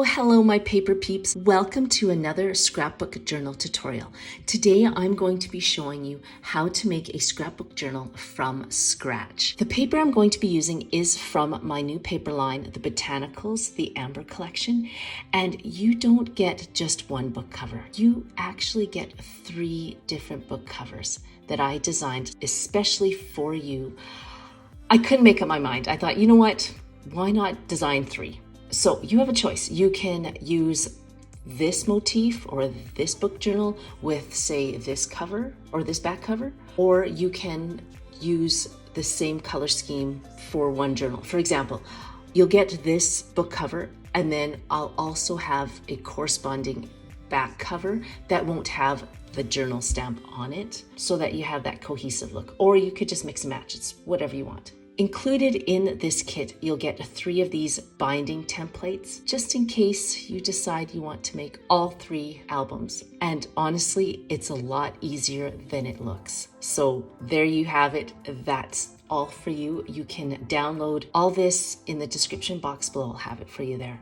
Hello, my paper peeps. Welcome to another scrapbook journal tutorial. Today, I'm going to be showing you how to make a scrapbook journal from scratch. The paper I'm going to be using is from my new paper line, the Botanicals, the Amber collection. And you don't get just one book cover. You actually get 3 different book covers that I designed especially for you. I couldn't make up my mind. I thought, you know what? Why not design 3? So you have a choice. You can use this motif or this book journal with, say, this cover or this back cover, or you can use the same color scheme for one journal. For example, you'll get this book cover, and then I'll also have a corresponding back cover that won't have the journal stamp on it, so that you have that cohesive look. Or you could just mix and match. It's whatever you want. Included in this kit, you'll get 3 of these binding templates, just in case you decide you want to make all 3 albums. And honestly, it's a lot easier than it looks. So there you have it. That's all for you. You can download all this in the description box below. I'll have it for you there.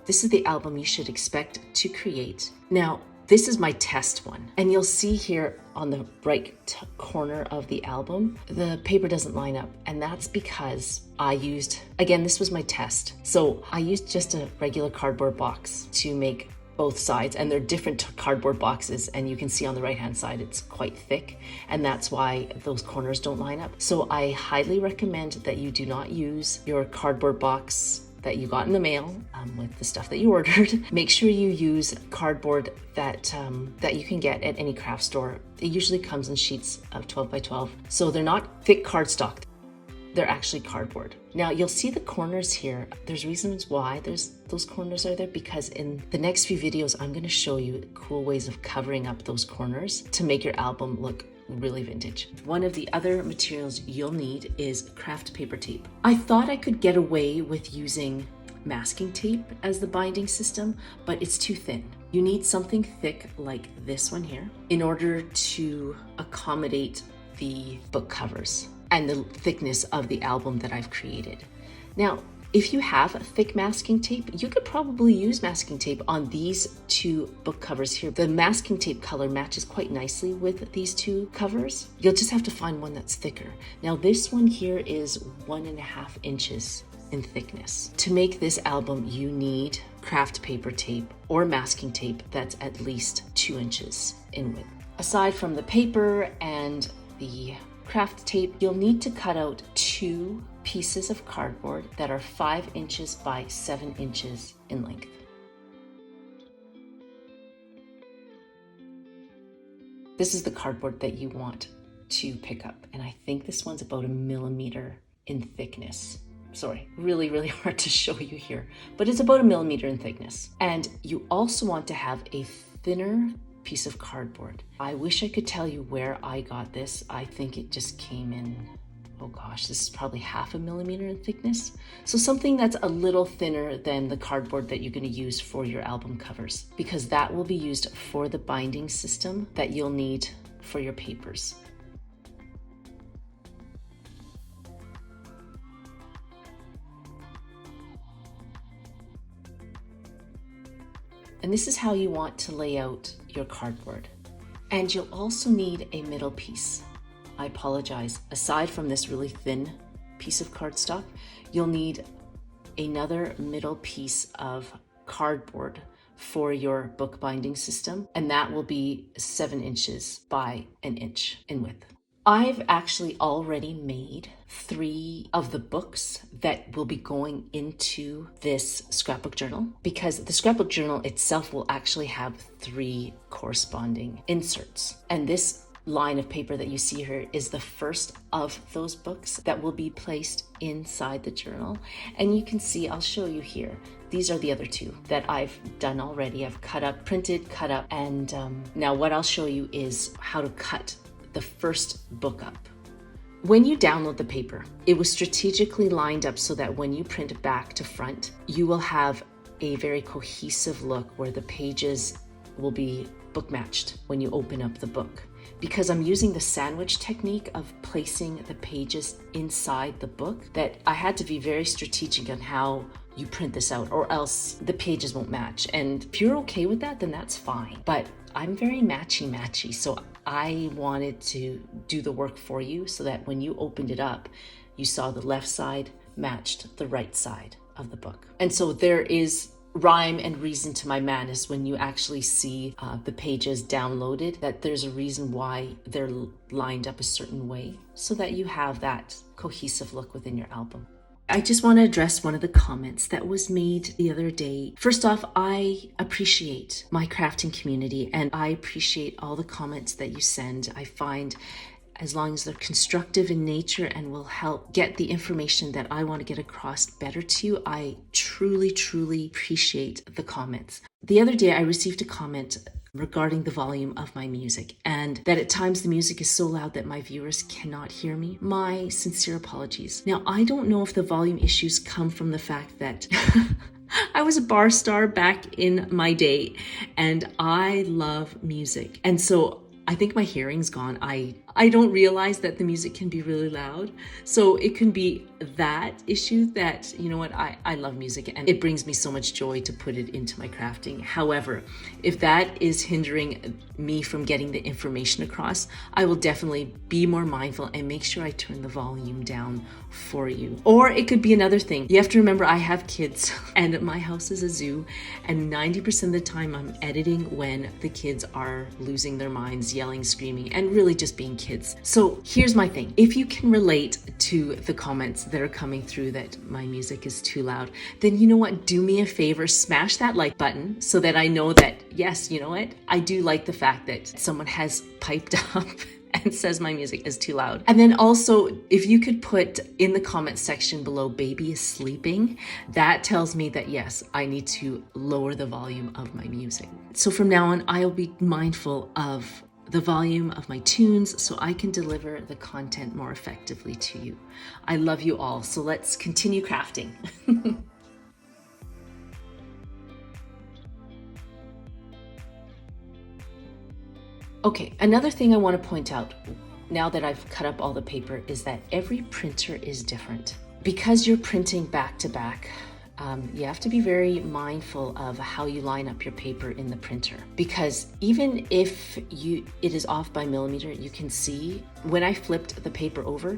This is the album you should expect to create. Now, this is my test one, and you'll see here on the right corner of the album, the paper doesn't line up, and that's because I used, again, this was my test. So I used just a regular cardboard box to make both sides, and they're different cardboard boxes, and you can see on the right hand side it's quite thick, and that's why those corners don't line up. So I highly recommend that you do not use your cardboard box that you got in the mail with the stuff that you ordered. Make sure you use cardboard that you can get at any craft store. It usually comes in sheets of 12 by 12. So they're not thick cardstock. They're actually cardboard. Now you'll see the corners here. There's reasons why those corners are there, because in the next few videos, I'm gonna show you cool ways of covering up those corners to make your album look really vintage. One of the other materials you'll need is craft paper tape. I thought I could get away with using masking tape as the binding system, but it's too thin. You need something thick like this one here in order to accommodate the book covers and the thickness of the album that I've created. Now, if you have thick masking tape, you could probably use masking tape on these 2 book covers here. The masking tape color matches quite nicely with these 2 covers. You'll just have to find one that's thicker. Now this one here is 1.5 inches in thickness. To make this album, you need craft paper tape or masking tape that's at least 2 inches in width. Aside from the paper and the craft tape, you'll need to cut out 2 pieces of cardboard that are 5 inches by 7 inches in length. This is the cardboard that you want to pick up, and I think this one's about 1 millimeter in thickness. Sorry, really, really hard to show you here, but it's about 1 millimeter in thickness. And you also want to have a thinner piece of cardboard. I wish I could tell you where I got this. I think it just came in, oh gosh, this is probably 0.5 millimeter in thickness. So something that's a little thinner than the cardboard that you're going to use for your album covers, because that will be used for the binding system that you'll need for your papers. And this is how you want to lay out your cardboard. And you'll also need a middle piece. I apologize. Aside from this really thin piece of cardstock, you'll need another middle piece of cardboard for your book binding system, and that will be 7 inches by 1 inch in width. I've actually already made 3 of the books that will be going into this scrapbook journal, because the scrapbook journal itself will actually have 3 corresponding inserts. And this line of paper that you see here is the first of those books that will be placed inside the journal. And you can see, I'll show you here, these are the other 2 that I've done already. I've cut up, printed, cut up, and now what I'll show you is how to cut the first book up. When you download the paper, it was strategically lined up so that when you print back to front, you will have a very cohesive look where the pages will be book matched when you open up the book. Because I'm using the sandwich technique of placing the pages inside the book, that I had to be very strategic on how you print this out, or else the pages won't match. And if you're okay with that, then that's fine. But I'm very matchy, so I wanted to do the work for you so that when you opened it up, you saw the left side matched the right side of the book. And so there is rhyme and reason to my madness when you actually see the pages downloaded, that there's a reason why they're lined up a certain way so that you have that cohesive look within your album. I just want to address one of the comments that was made the other day. First off, I appreciate my crafting community and I appreciate all the comments that you send. I find as long as they're constructive in nature and will help get the information that I want to get across better to you, I truly, truly appreciate the comments. The other day I received a comment regarding the volume of my music and that at times the music is so loud that my viewers cannot hear me. My sincere apologies. Now, I don't know if the volume issues come from the fact that I was a bar star back in my day and I love music. And so I think my hearing's gone. I don't realize that the music can be really loud. So it can be that issue that, you know what, I love music and it brings me so much joy to put it into my crafting. However, if that is hindering me from getting the information across, I will definitely be more mindful and make sure I turn the volume down for you. Or it could be another thing. You have to remember I have kids and my house is a zoo, and 90% of the time I'm editing when the kids are losing their minds, yelling, screaming, and really just being kids. So here's my thing. If you can relate to the comments that are coming through that my music is too loud, then you know what? Do me a favor, smash that like button so that I know that, yes, you know what? I do like the fact that someone has piped up and says my music is too loud. And then also, if you could put in the comment section below, baby is sleeping, that tells me that yes, I need to lower the volume of my music. So from now on, I'll be mindful of the volume of my tunes so I can deliver the content more effectively to you. I love you all, so let's continue crafting. Okay, another thing I want to point out now that I've cut up all the paper is that every printer is different. Because you're printing back to back, you have to be very mindful of how you line up your paper in the printer. Because even if it is off by millimeter, you can see when I flipped the paper over,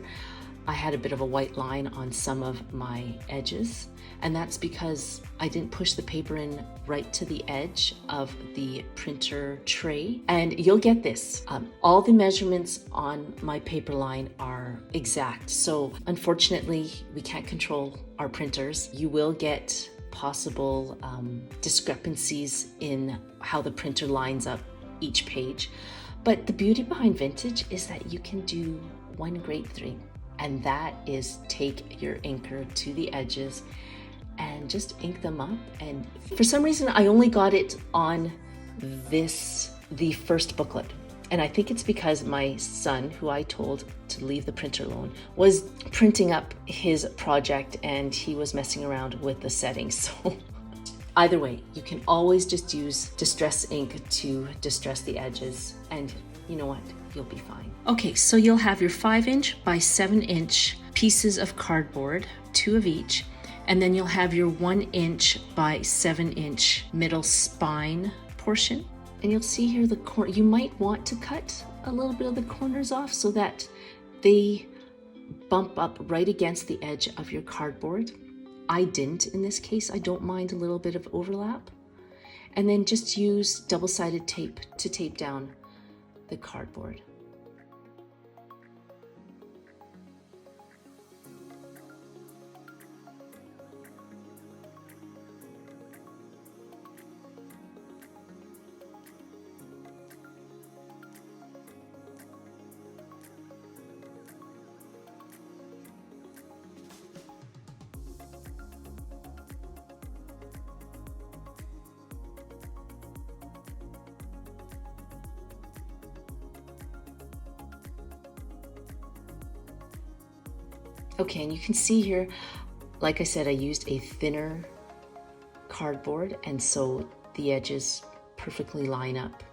I had a bit of a white line on some of my edges. And that's because I didn't push the paper in right to the edge of the printer tray. And you'll get this. All the measurements on my paper line are exact. So unfortunately, we can't control our printers. You will get possible discrepancies in how the printer lines up each page. But the beauty behind vintage is that you can do one great thing. And that is take your inker to the edges and just ink them up. And for some reason, I only got it on the first booklet. And I think it's because my son, who I told to leave the printer alone, was printing up his project and he was messing around with the settings. So either way, you can always just use distress ink to distress the edges. And you know what? You'll be fine. Okay, so you'll have your 5" by 7" pieces of cardboard, 2 of each. And then you'll have your 1" by 7" middle spine portion. And you'll see here the corner. You might want to cut a little bit of the corners off so that they bump up right against the edge of your cardboard. I didn't in this case. I don't mind a little bit of overlap. And then just use double-sided tape to tape down the cardboard. Okay, and you can see here, like I said, I used a thinner cardboard, and so the edges perfectly line up.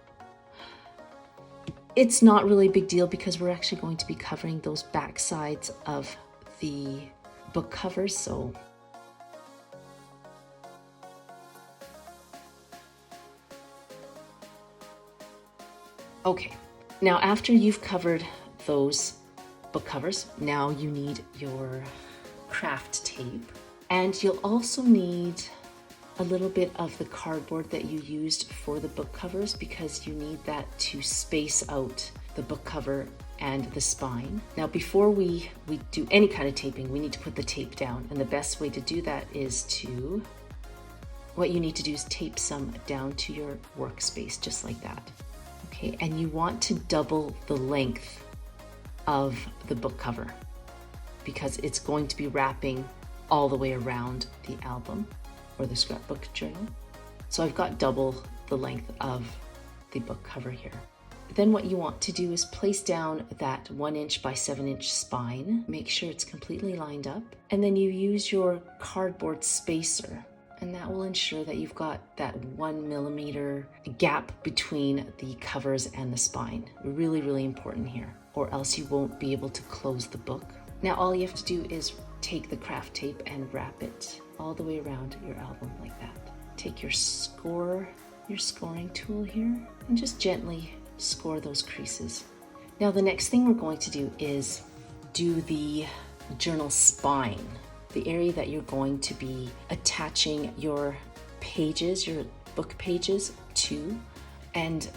It's not really a big deal because we're actually going to be covering those back sides of the book covers, so Okay, now after you've covered those book covers, now you need your craft tape, and you'll also need a little bit of the cardboard that you used for the book covers, because you need that to space out the book cover and the spine. Now before we do any kind of taping, we need to put the tape down, and the best way to do that is what you need to do is tape some down to your workspace, just like that. Okay, and you want to double the length of the book cover, because it's going to be wrapping all the way around the album or the scrapbook journal. So I've got double the length of the book cover here. Then what you want to do is place down that 1 inch by 7 inch spine. Make sure it's completely lined up. And then you use your cardboard spacer, and that will ensure that you've got that 1 millimeter gap between the covers and the spine. Really, really important here, or else you won't be able to close the book. Now all you have to do is take the craft tape and wrap it all the way around your album like that. Take your scoring tool here and just gently score those creases. Now the next thing we're going to do is do the journal spine, the area that you're going to be attaching your pages, your book pages to, and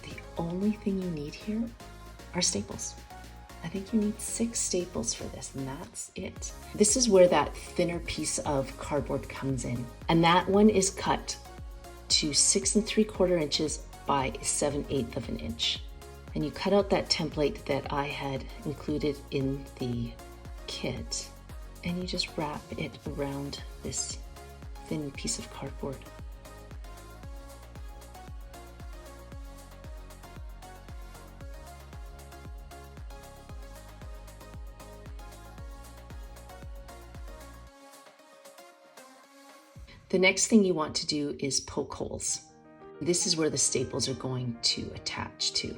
the only thing you need here are staples. I think you need 6 staples for this, and that's it. This is where that thinner piece of cardboard comes in, and that one is cut to 6 3/4 inches by 7/8 of an inch. And you cut out that template that I had included in the kit, and you just wrap it around this thin piece of cardboard. The next thing you want to do is poke holes. This is where the staples are going to attach to.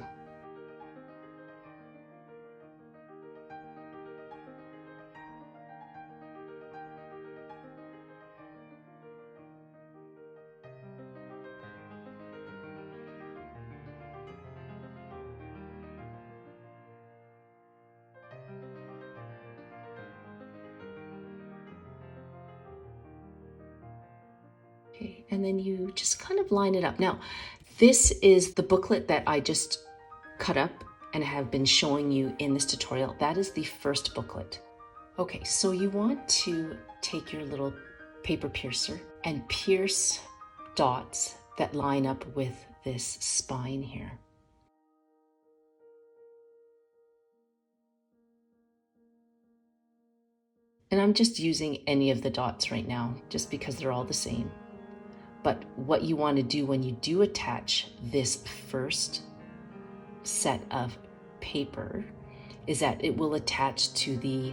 Okay, and then you just kind of line it up. Now, this is the booklet that I just cut up and have been showing you in this tutorial. That is the first booklet. Okay, so you want to take your little paper piercer and pierce dots that line up with this spine here. And I'm just using any of the dots right now, just because they're all the same. But what you want to do when you do attach this first set of paper is that it will attach to the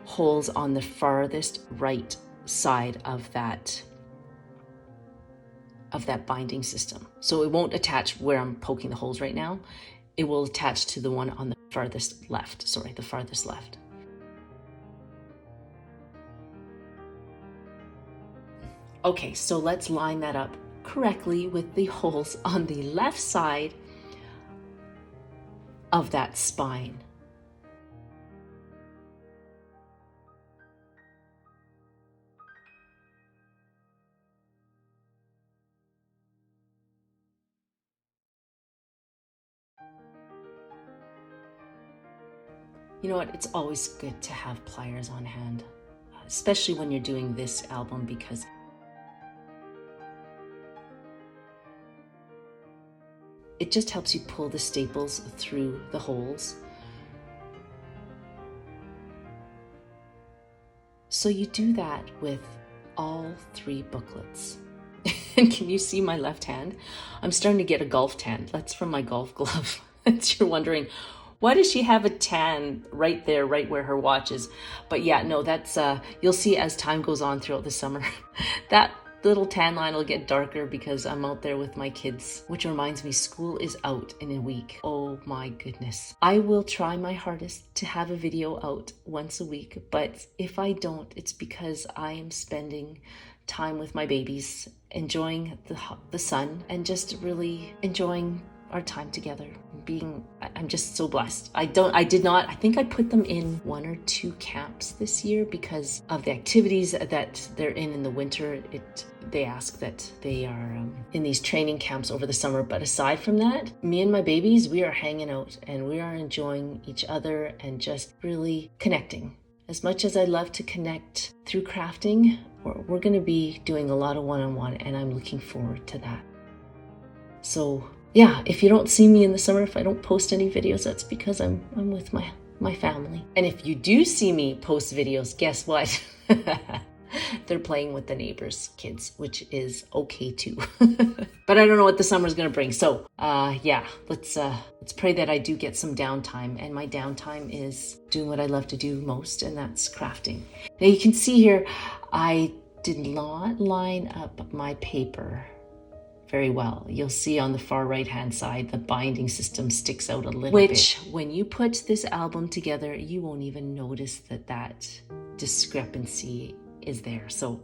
holes on the farthest right side of that binding system. So it won't attach where I'm poking the holes right now. It will attach to the one on the farthest left. The farthest left. Okay, so let's line that up correctly with the holes on the left side of that spine. You know what, it's always good to have pliers on hand, especially when you're doing this album, because it just helps you pull the staples through the holes. So you do that with all 3 booklets. And can you see my left hand? I'm starting to get a golf tan. That's from my golf glove. You're wondering, why does she have a tan right there, right where her watch is? But yeah, no, that's, you'll see as time goes on throughout the summer, that little tan line will get darker because I'm out there with my kids, which reminds me, school is out in a week. Oh my goodness. I will try my hardest to have a video out once a week, but if I don't, it's because I am spending time with my babies, enjoying the sun, and just really enjoying our time together. I'm just so blessed. I think I put them in 1 or 2 camps this year because of the activities that they're in the winter. They ask that they are in these training camps over the summer. But aside from that, me and my babies, we are hanging out and we are enjoying each other and just really connecting. As much as I love to connect through crafting, we're going to be doing a lot of one-on-one, and I'm looking forward to that. So yeah, if you don't see me in the summer, if I don't post any videos, that's because I'm with my family. And if you do see me post videos, guess what? They're playing with the neighbors' kids, which is okay too. But I don't know what the summer's gonna bring. So yeah, let's pray that I do get some downtime. And my downtime is doing what I love to do most, and that's crafting. Now you can see here, I did not line up my paper very well. You'll see on the far right hand side, the binding system sticks out a little bit. Which, when you put this album together, you won't even notice that discrepancy is there. So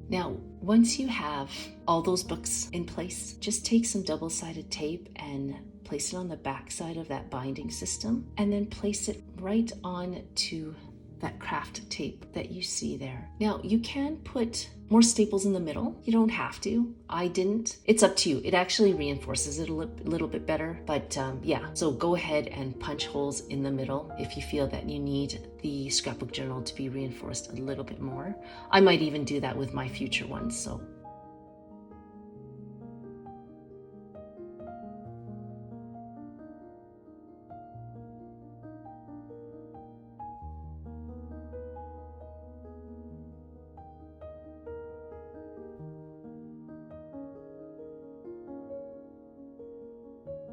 now, once you have all those books in place, just take some double-sided tape and place it on the back side of that binding system, and then place it right on to that craft tape that you see there. Now, you can put more staples in the middle. You don't have to. I didn't. It's up to you. It actually reinforces it a little bit better. But yeah, so go ahead and punch holes in the middle if you feel that you need the scrapbook journal to be reinforced a little bit more. I might even do that with my future ones. So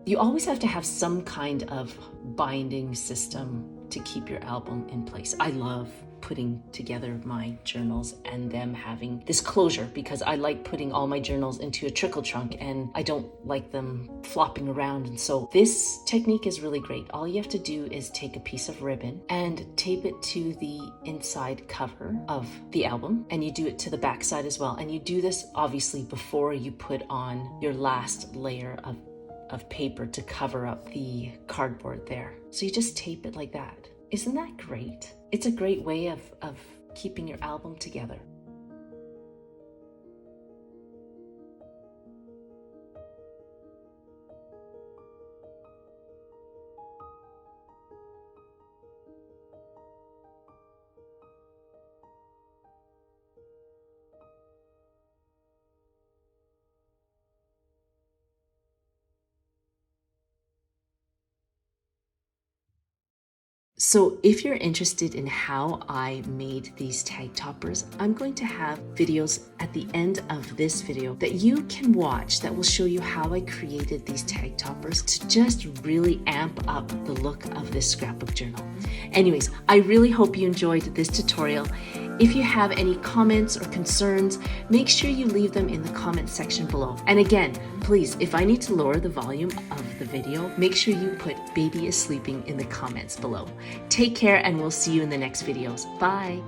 you always have to have some kind of binding system to keep your album in place. I love putting together my journals and them having this closure because I like putting all my journals into a trickle trunk and I don't like them flopping around. And so this technique is really great. All you have to do is take a piece of ribbon and tape it to the inside cover of the album, and you do it to the back side as well. And you do this obviously before you put on your last layer of paper to cover up the cardboard there. So you just tape it like that. Isn't that great? It's a great way of keeping your album together. So if you're interested in how I made these tag toppers, I'm going to have videos at the end of this video that you can watch that will show you how I created these tag toppers to just really amp up the look of this scrapbook journal. Anyways, I really hope you enjoyed this tutorial. If you have any comments or concerns, make sure you leave them in the comment section below. And again, please, if I need to lower the volume of the video, make sure you put "baby is sleeping" in the comments below. Take care, and we'll see you in the next videos. Bye.